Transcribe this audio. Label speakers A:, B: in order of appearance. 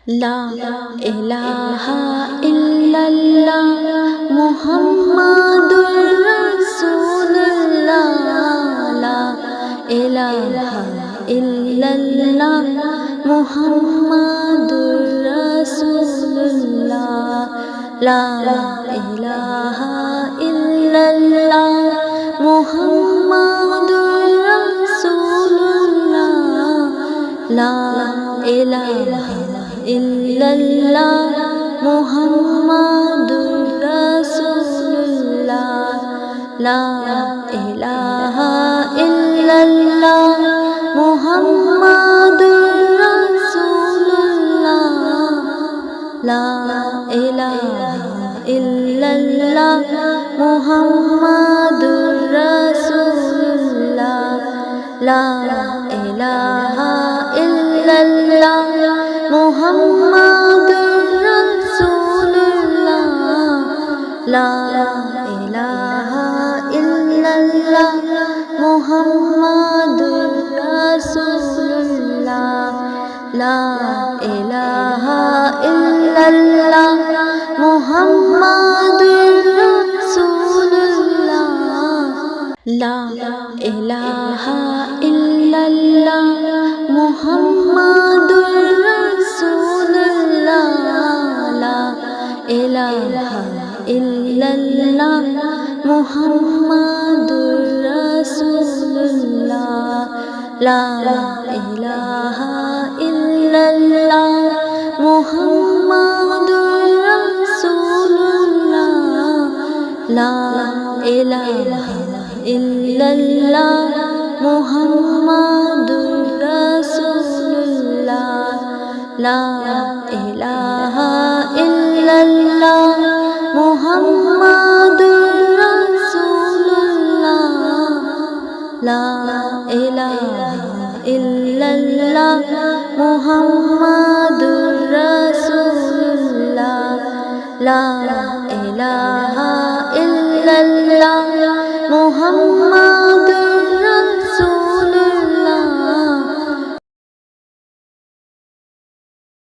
A: লা ইলাহা ইল্লাল্লাহ মুহাম্মাদুর রাসূলুল্লাহ লা ইলাহা ইল্লাল্লাহ মুহাম্মাদুর রাসূলুল্লাহ লা ইলাহা ইল্লাল্লাহ মুহাম্মাদুর রাসূলুল্লাহ লা ইলাহা ইল্লাল্লাহ মুহাম্মাদুর রাসূলুল্লাহ লা ইলাহা ইল্লাল্লাহ মুহাম্মাদুর রাসূলুল্লাহ লা ইলাহা ইল্লাল্লাহ মুহাম্মাদুর রাসূলুল্লাহ লা ইলাহা ইল্লাল্লাহ মুহাম্মাদুর রাসূলুল্লাহ লা ইলাহা ইল্লাল্লাহ মুহাম্মাদুর রাসূলুল্লাহ লা ইলাহা ইল্লাল্লাহ মুহাম্মাদুর রাসূলুল্লাহ লা ইলাহা ইল্লাল্লাহ মুহাম্মাদুর রাসূলুল্লাহ লা ইলাহা ইল্লাল্লাহ মুহাম্মাদুর রাসূলুল্লাহ লা ইলাহা ইল্লাল্লাহ মুহাম্মাদুর রাসূলুল্লাহ লা ইলাহা ইল্লাল্লাহ মুহাম্মাদুর রাসূলুল্লাহ লা ইলাহা ইল্লাল্লাহ মুহাম্মাদুর রাসূলুল্লাহ লা ইলাহা ইল্লাল্লাহ মুহাম্মাদুর